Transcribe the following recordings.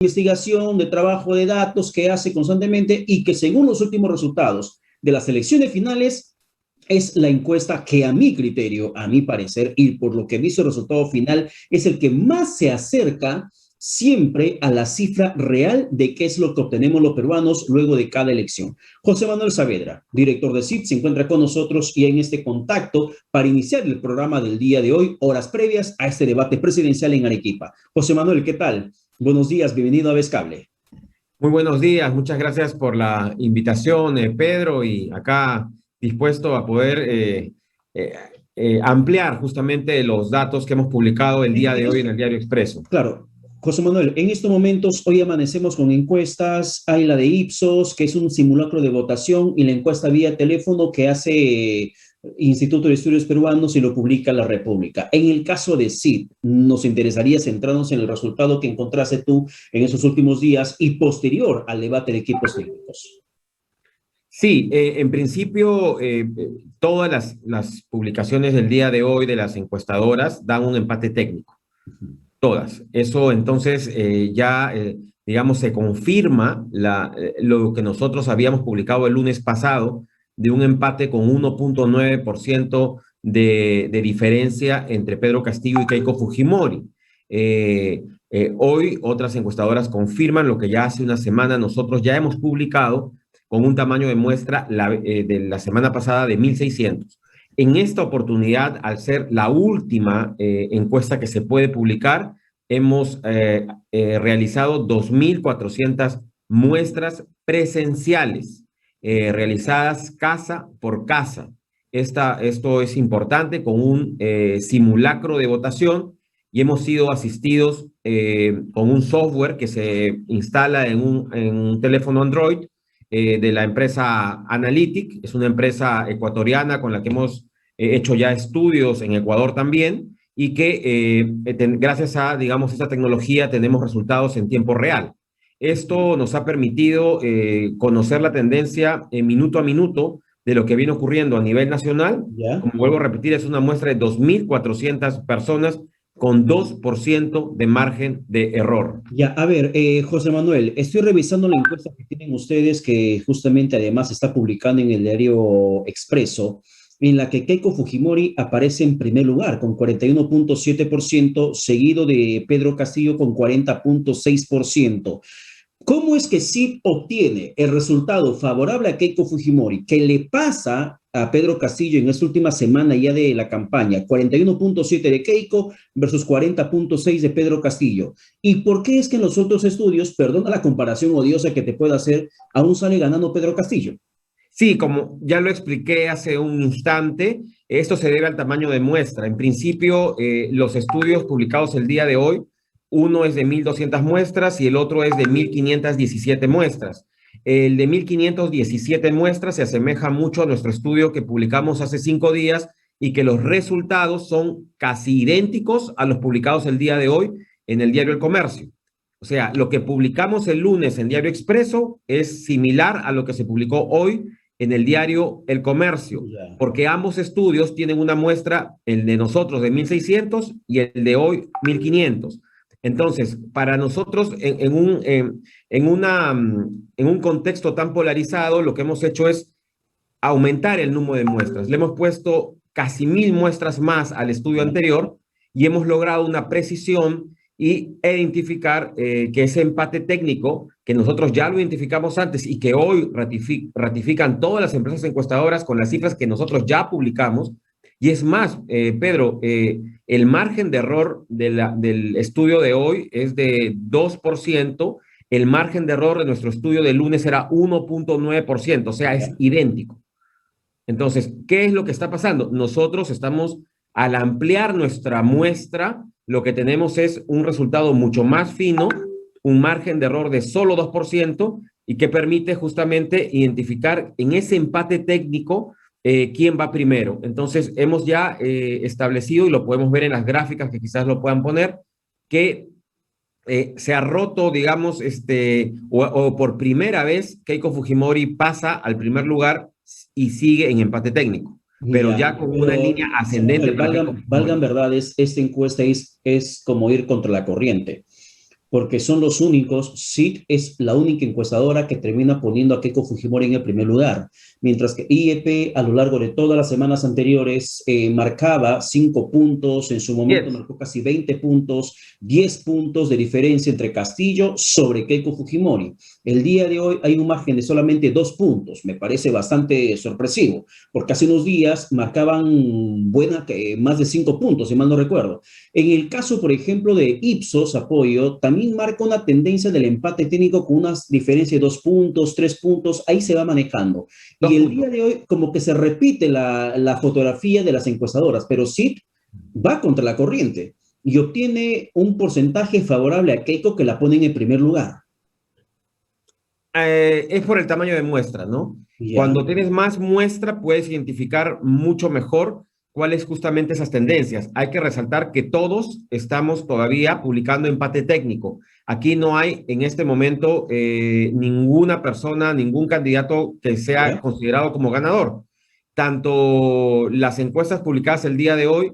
investigación, de trabajo de datos que hace constantemente y que según los últimos resultados de las elecciones finales es la encuesta que a mi criterio, a mi parecer y por lo que he visto el resultado final es el que más se acerca siempre a la cifra real de qué es lo que obtenemos los peruanos luego de cada elección. José Manuel Saavedra, director de CIP, se encuentra con nosotros y en este contacto para iniciar el programa del día de hoy, horas previas a este debate presidencial en Arequipa. José Manuel, ¿qué tal? Buenos días, bienvenido a Vescable. Muy buenos días, muchas gracias por la invitación, Pedro, y acá dispuesto a poder eh, ampliar justamente los datos que hemos publicado el día de hoy en el Diario Expreso. Claro, José Manuel, en estos momentos hoy amanecemos con encuestas, hay la de Ipsos, que es un simulacro de votación, y la encuesta vía teléfono que hace Instituto de Estudios Peruanos y lo publica La República. En el caso de CID, nos interesaría centrarnos en el resultado que encontraste tú en esos últimos días y posterior al debate de equipos técnicos. Sí, en principio todas las publicaciones del día de hoy de las encuestadoras dan un empate técnico, todas. Eso entonces digamos, se confirma lo que nosotros habíamos publicado el lunes pasado de un empate con 1.9% de diferencia entre Pedro Castillo y Keiko Fujimori. Hoy otras encuestadoras confirman lo que ya hace una semana nosotros ya hemos publicado con un tamaño de muestra de la semana pasada de 1.600. En esta oportunidad, al ser la última encuesta que se puede publicar, hemos realizado 2.400 muestras presenciales, realizadas casa por casa. Esto es importante, con un simulacro de votación, y hemos sido asistidos con un software que se instala en un teléfono Android de la empresa Analytic. Es una empresa ecuatoriana con la que hemos hecho ya estudios en Ecuador también, y que gracias a, digamos, esta tecnología tenemos resultados en tiempo real. Esto nos ha permitido conocer la tendencia minuto a minuto de lo que viene ocurriendo a nivel nacional. ¿Ya? Como vuelvo a repetir, es una muestra de 2.400 personas con 2% de margen de error. Ya, a ver, José Manuel, estoy revisando la encuesta que tienen ustedes, que justamente además está publicando en el diario Expreso, en la que Keiko Fujimori aparece en primer lugar con 41.7%, seguido de Pedro Castillo con 40.6%. ¿Cómo es que CIP obtiene el resultado favorable a Keiko Fujimori, que le pasa a Pedro Castillo en esta última semana ya de la campaña? 41.7 de Keiko versus 40.6 de Pedro Castillo. ¿Y por qué es que en los otros estudios, perdona la comparación odiosa que te pueda hacer, aún sale ganando Pedro Castillo? Sí, como ya lo expliqué hace un instante, esto se debe al tamaño de muestra. En principio, los estudios publicados el día de hoy, uno es de 1.200 muestras y el otro es de 1.517 muestras. El de 1.517 muestras se asemeja mucho a nuestro estudio que publicamos hace 5 días, y que los resultados son casi idénticos a los publicados el día de hoy en el diario El Comercio. O sea, lo que publicamos el lunes en Diario Expreso es similar a lo que se publicó hoy en el diario El Comercio, Ya. porque ambos estudios tienen una muestra, el de nosotros de 1.600 y el de hoy 1.500. Entonces, para nosotros, en un contexto tan polarizado, lo que hemos hecho es aumentar el número de muestras. Le hemos puesto casi 1.000 muestras más al estudio anterior, y hemos logrado una precisión y identificar que ese empate técnico, que nosotros ya lo identificamos antes y que hoy ratifican todas las empresas encuestadoras con las cifras que nosotros ya publicamos. Y es más, Pedro, el margen de error del estudio de hoy es de 2%. El margen de error de nuestro estudio del lunes era 1.9%, o sea, es idéntico. Entonces, ¿qué es lo que está pasando? Nosotros estamos, al ampliar nuestra muestra, lo que tenemos es un resultado mucho más fino, un margen de error de solo 2%, y que permite justamente identificar en ese empate técnico quién va primero. Entonces, hemos ya establecido, y lo podemos ver en las gráficas que quizás lo puedan poner, que se ha roto, digamos, o por primera vez Keiko Fujimori pasa al primer lugar y sigue en empate técnico, pero Ya, ya con una pero línea José ascendente Manuel, para Keiko valgan Fujimori. verdades, esta encuesta es como ir contra la corriente. porque son los únicos. SIT es la única encuestadora que termina poniendo a Keiko Fujimori en el primer lugar, mientras que IEP a lo largo de todas las semanas anteriores marcaba 5 puntos, en su momento Yes. marcó casi 20 puntos, 10 puntos de diferencia entre Castillo sobre Keiko Fujimori. El día de hoy hay un margen de solamente 2 puntos, me parece bastante sorpresivo, porque hace unos días marcaban más de 5 puntos, si mal no recuerdo. En el caso, por ejemplo, de Ipsos Apoyo, también marca una tendencia del empate técnico con una diferencia de 2 puntos, 3 puntos, ahí se va manejando. Dos Y el puntos. día de hoy como que se repite la fotografía de las encuestadoras, pero sí va contra la corriente y obtiene un porcentaje favorable a Keiko que la pone en el primer lugar. Es por el tamaño de muestra, ¿no? Ya, Cuando tienes más muestra, puedes identificar mucho mejor cuáles justamente esas tendencias. Hay que resaltar que todos estamos todavía publicando empate técnico. Aquí no hay en este momento ninguna persona, ningún candidato que sea ya, considerado como ganador. Tanto las encuestas publicadas el día de hoy,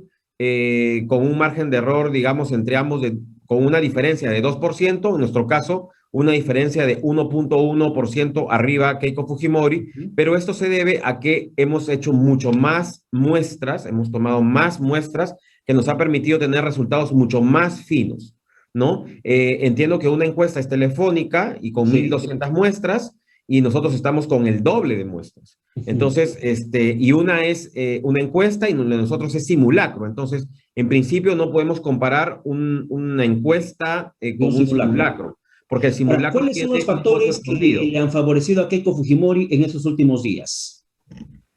con un margen de error, digamos, entre ambos, con una diferencia de 2%, en nuestro caso, una diferencia de 1.1% arriba Keiko Fujimori, pero esto se debe a que hemos hecho mucho más muestras, hemos tomado más muestras que nos ha permitido tener resultados mucho más finos, ¿no? Entiendo que una encuesta es telefónica y con sí. 1.200 muestras y nosotros estamos con el doble de muestras. Ujú. Entonces, y una es una encuesta y nosotros es simulacro. Entonces, en principio no podemos comparar una encuesta Un con un simulacro. simulacro porque el Ahora, simulacro ¿cuáles son los tiene un voto factores que escondido. le han favorecido a Keiko Fujimori en estos últimos días?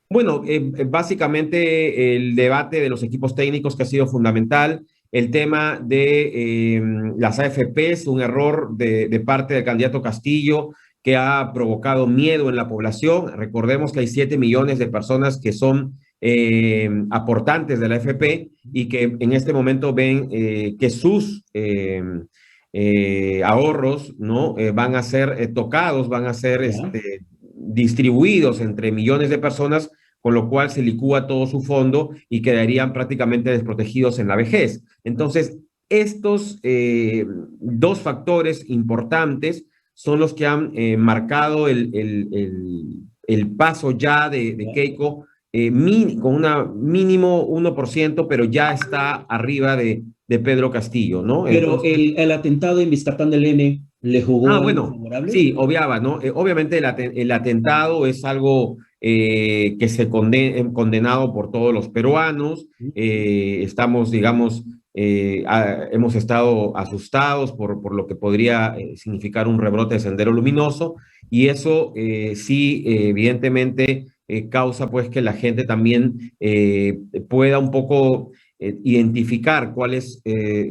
Bueno, básicamente el debate de los equipos técnicos que ha sido fundamental, el tema de las AFPs, un error de parte del candidato Castillo que ha provocado miedo en la población. Recordemos que hay 7 millones de personas que son aportantes de la AFP y que en este momento ven que sus ahorros, ¿no? Van a ser tocados, van a ser Ya. distribuidos entre millones de personas, con lo cual se licúa todo su fondo y quedarían prácticamente desprotegidos en la vejez. Entonces, estos dos factores importantes son los que han marcado el paso ya de Ya. Keiko con un mínimo 1%, pero ya está arriba de Pedro Castillo, ¿no? Pero Entonces, el atentado en Vizcatán del N le jugó algo bueno, favorable. sí, obviaba, ¿no? Obviamente el atentado es algo que se condenado por todos los peruanos. Estamos, digamos, hemos estado asustados por lo que podría significar un rebrote de Sendero Luminoso y eso sí, evidentemente, causa pues que la gente también pueda un poco identificar cuáles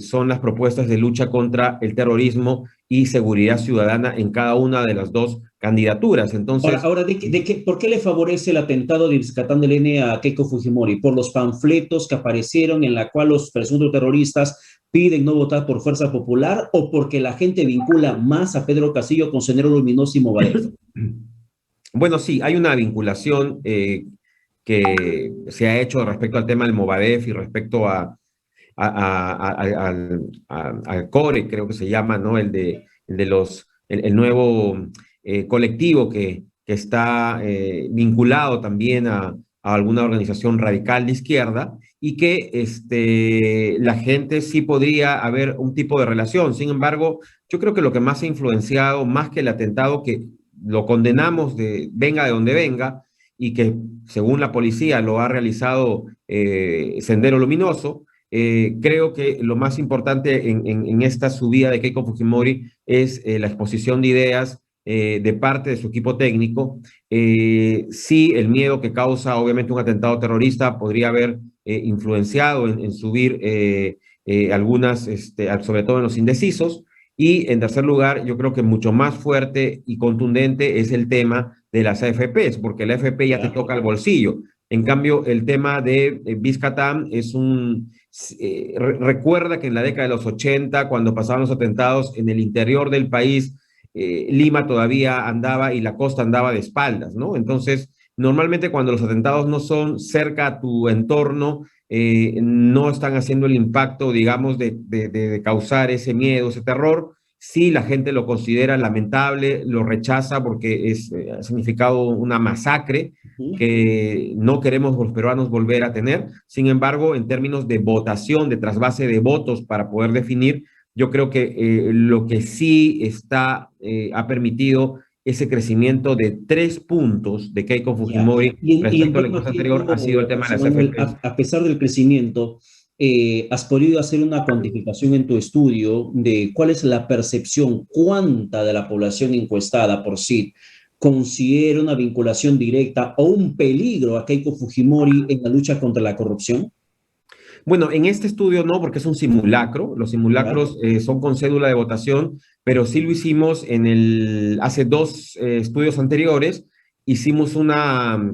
son las propuestas de lucha contra el terrorismo y seguridad ciudadana en cada una de las dos candidaturas. Entonces, Ahora ¿por qué le favorece el atentado de Vizcatán del N a Keiko Fujimori? ¿Por los panfletos que aparecieron en la cual los presuntos terroristas piden no votar por Fuerza Popular o porque la gente vincula más a Pedro Castillo con Sendero Luminoso y Movadef? bueno, sí, hay una vinculación que se ha hecho respecto al tema del Movadef y respecto al CORE, creo que se llama, ¿no? El nuevo colectivo que está vinculado también a alguna organización radical de izquierda y que la gente sí podría haber un tipo de relación. Sin embargo, yo creo que lo que más ha influenciado, más que el atentado, que lo condenamos venga de donde venga y que según la policía lo ha realizado Sendero Luminoso, creo que lo más importante en esta subida de Keiko Fujimori es la exposición de ideas de parte de su equipo técnico. Sí, el miedo que causa obviamente un atentado terrorista podría haber influenciado en subir algunas, sobre todo en los indecisos. Y en tercer lugar, yo creo que mucho más fuerte y contundente es el tema de las AFPs, porque la AFP ya te ¿Ya? toca el bolsillo. En cambio, el tema de Vizcatán recuerda que en la década de los 80, cuando pasaban los atentados en el interior del país, Lima todavía andaba y la costa andaba de espaldas, ¿no? Entonces, normalmente cuando los atentados no son cerca a tu entorno, no están haciendo el impacto, digamos, de causar ese miedo, ese terror, Sí, la gente lo considera lamentable, lo rechaza porque ha significado una masacre que no queremos los peruanos volver a tener. Sin embargo, en términos de votación, de trasvase de votos para poder definir, yo creo que lo que sí ha permitido ese crecimiento de 3 puntos de Keiko Ya. Fujimori Y en respecto a la torno a encuesta Keiko, anterior ha sido el tema de José las Manuel, AFPs. a pesar del crecimiento, ¿has podido hacer una cuantificación en tu estudio de cuál es la percepción, cuánta de la población encuestada por CID considera una vinculación directa o un peligro a Keiko Fujimori en la lucha contra la corrupción? Bueno, en este estudio no, porque es un simulacro. Los ¿Ya? simulacros son con cédula de votación, pero sí lo hicimos hace 2 estudios anteriores. Hicimos una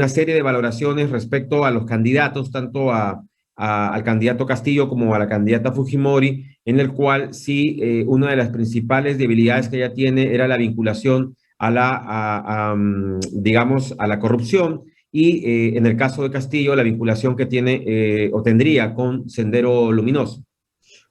serie de valoraciones respecto a los candidatos, tanto al candidato Castillo como a la candidata Fujimori, en el cual sí, una de las principales debilidades que ella tiene era la vinculación digamos, a la corrupción y en el caso de Castillo, la vinculación que tiene o tendría con Sendero Luminoso.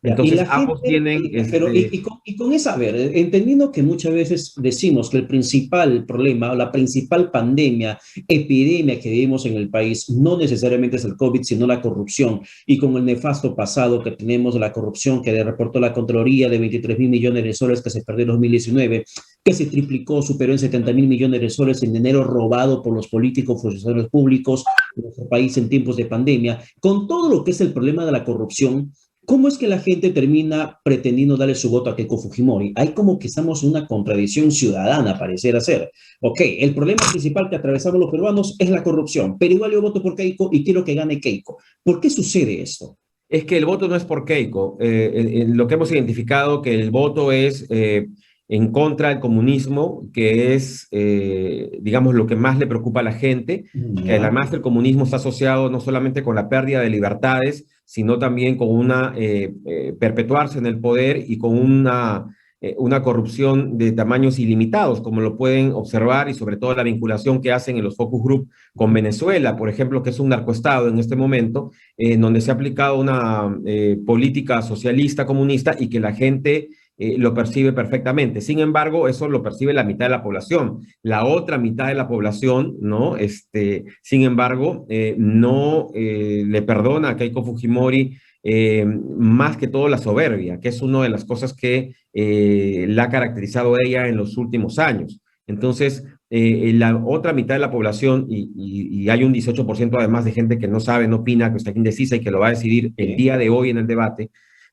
Ya, y Entonces, la ambos gente, tienen, pero y con esa, a ver, entendiendo que muchas veces decimos que el principal problema o la principal pandemia, epidemia que vivimos en el país no necesariamente es el COVID, sino la corrupción. Y con el nefasto pasado que tenemos, la corrupción que reportó la Contraloría de 23.000 millones de soles que se perdió en 2019, que se triplicó, superó en 70.000 millones de soles en dinero robado por los políticos, funcionarios públicos de nuestro país en tiempos de pandemia, con todo lo que es el problema de la corrupción. ¿Cómo es que la gente termina pretendiendo darle su voto a Keiko Fujimori? Hay como que estamos en una contradicción ciudadana, pareciera ser. Ok, el problema principal que atravesamos los peruanos es la corrupción, pero igual yo voto por Keiko y quiero que gane Keiko. ¿Por qué sucede esto? es que el voto no es por Keiko. Lo que hemos identificado que el voto es en contra del comunismo, que es, digamos, lo que más le preocupa a la gente, que Ya, además el comunismo está asociado no solamente con la pérdida de libertades, sino también con perpetuarse en el poder y con una corrupción de tamaños ilimitados, como lo pueden observar, y sobre todo la vinculación que hacen en los focus group con Venezuela, por ejemplo, que es un narcoestado en este momento, en donde se ha aplicado una política socialista, comunista, y que la gente lo percibe perfectamente. Sin embargo, eso lo percibe la mitad de la población. La otra mitad de la población, ¿no? Sin embargo, no le perdona a Keiko Fujimori más que todo la soberbia, que es una de las cosas que la ha caracterizado a ella en los últimos años. Entonces, la otra mitad de la población, y hay un 18% además de gente que no sabe, no opina, que está indecisa y que lo va a decidir el sí, día de hoy en el debate,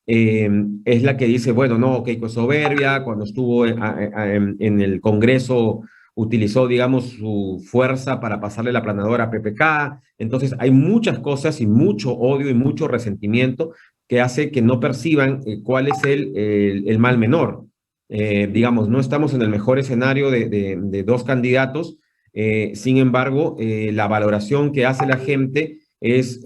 es la que dice, bueno, no, Keiko es soberbia, cuando estuvo en el Congreso utilizó, digamos, su fuerza para pasarle la planadora a PPK. Entonces, hay muchas cosas y mucho odio y mucho resentimiento que hace que no perciban cuál es el mal menor. Digamos, no estamos en el mejor escenario de 2 candidatos. Sin embargo, la valoración que hace la gente es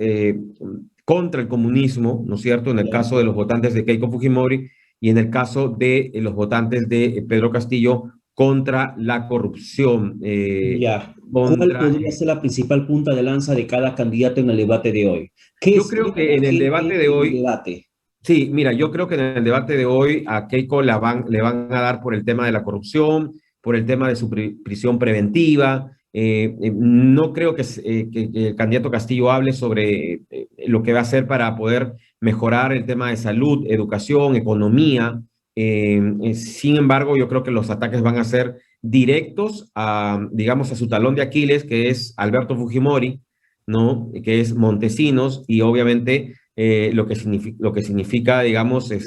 contra el comunismo, ¿no es cierto? En el ya. caso de los votantes de Keiko Fujimori y en el caso de los votantes de Pedro Castillo contra la corrupción, Ya. ¿Cuál contra... podría ser la principal punta de lanza de cada candidato en el debate de hoy? ¿Qué yo creo espera que la en el gente debate de en el hoy, debate? sí, mira, yo creo que en el debate de hoy a Keiko le van a dar por el tema de la corrupción, por el tema de su prisión preventiva. No creo que el candidato Castillo hable sobre lo que va a hacer para poder mejorar el tema de salud, educación, economía. Sin embargo, yo creo que los ataques van a ser directos a, digamos, a su talón de Aquiles, que es Alberto Fujimori, ¿no? Que es Montesinos, y obviamente lo que significa, digamos, ¿Ya?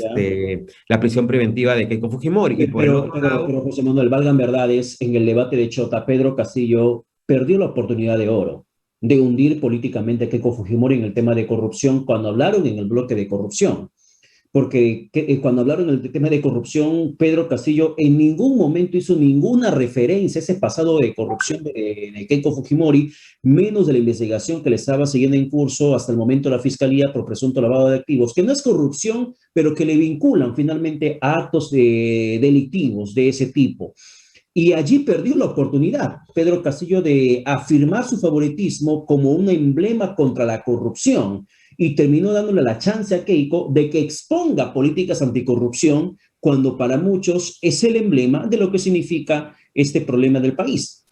la prisión preventiva de Keiko Fujimori. Y por el otro Pero lado, José Manuel, valgan verdades, en el debate de Chota, Pedro Castillo perdió la oportunidad de oro de hundir políticamente a Keiko Fujimori en el tema de corrupción cuando hablaron en el bloque de corrupción. Porque cuando hablaron del tema de corrupción, Pedro Castillo en ningún momento hizo ninguna referencia a ese pasado de corrupción de Keiko Fujimori, menos de la investigación que le estaba siguiendo en curso hasta el momento la Fiscalía por presunto lavado de activos, que no es corrupción, pero que le vinculan finalmente a actos delictivos de ese tipo. Y allí perdió la oportunidad, Pedro Castillo, de afirmar su favoritismo como un emblema contra la corrupción y terminó dándole la chance a Keiko de que exponga políticas anticorrupción cuando para muchos es el emblema de lo que significa este problema del país.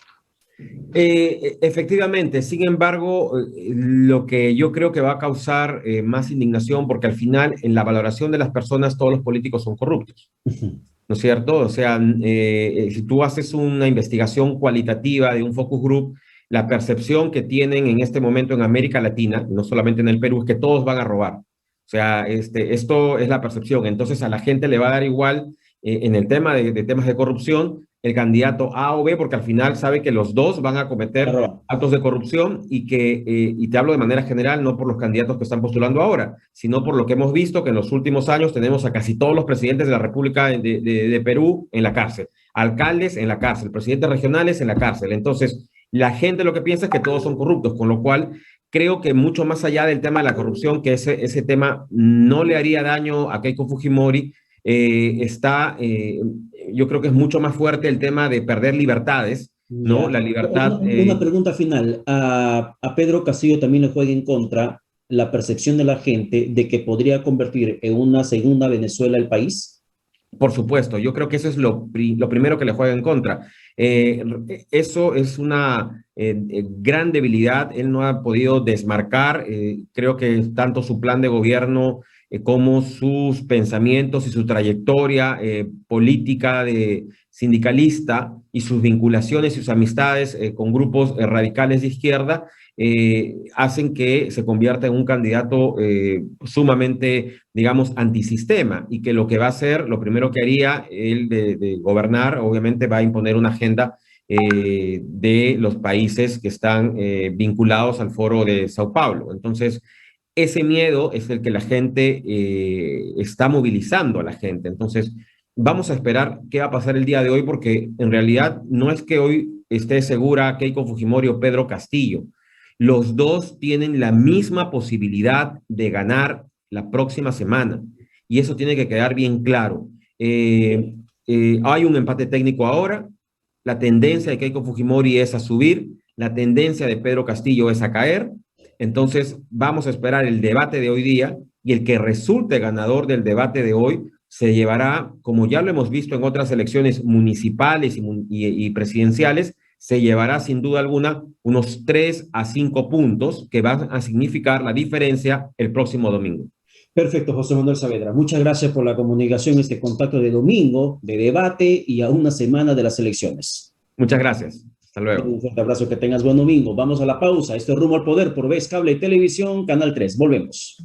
Efectivamente, sin embargo, lo que yo creo que va a causar más indignación, porque al final en la valoración de las personas todos los políticos son corruptos, ¿no es cierto? O sea, si tú haces una investigación cualitativa de un focus group, la percepción que tienen en este momento en América Latina, no solamente en el Perú, es que todos van a robar. O sea, esto es la percepción. Entonces a la gente le va a dar igual en el tema de temas de corrupción el candidato A o B, porque al final sabe que los dos van a cometer Claro. actos de corrupción y te hablo de manera general, no por los candidatos que están postulando ahora, sino por lo que hemos visto que en los últimos años tenemos a casi todos los presidentes de la República de Perú en la cárcel, alcaldes en la cárcel, presidentes regionales en la cárcel. Entonces, la gente lo que piensa es que todos son corruptos, con lo cual creo que mucho más allá del tema de la corrupción, que ese tema no le haría daño a Keiko Fujimori, yo creo que es mucho más fuerte el tema de perder libertades, ¿no? Ya. La libertad. Una pregunta final. A Pedro Castillo también le juega en contra la percepción de la gente de que podría convertir en una segunda Venezuela el país. Por supuesto, yo creo que eso es lo primero que le juega en contra. Eso es una gran debilidad. Él no ha podido desmarcar, creo que tanto su plan de gobierno como sus pensamientos y su trayectoria política de sindicalista y sus vinculaciones y sus amistades con grupos radicales de izquierda hacen que se convierta en un candidato sumamente, digamos, antisistema y que lo que va a hacer, lo primero que haría él de gobernar, obviamente va a imponer una agenda de los países que están vinculados al Foro de Sao Paulo. Entonces, ese miedo es el que la gente está movilizando a la gente. Entonces, vamos a esperar qué va a pasar el día de hoy, porque en realidad no es que hoy esté segura Keiko Fujimori o Pedro Castillo. Los dos tienen la misma posibilidad de ganar la próxima semana y eso tiene que quedar bien claro. Hay un empate técnico ahora, la tendencia de Keiko Fujimori es a subir, la tendencia de Pedro Castillo es a caer. Entonces vamos a esperar el debate de hoy día y el que resulte ganador del debate de hoy se llevará, como ya lo hemos visto en otras elecciones municipales y presidenciales, se llevará sin duda alguna unos 3 a 5 puntos que van a significar la diferencia el próximo domingo. Perfecto, José Manuel Saavedra. Muchas gracias por la comunicación, este contacto de domingo, de debate y a una semana de las elecciones. Muchas gracias. Hasta luego. Un fuerte abrazo, que tengas buen domingo. Vamos a la pausa. Esto es Rumbo al Poder por Vez Cable y Televisión, Canal 3. Volvemos.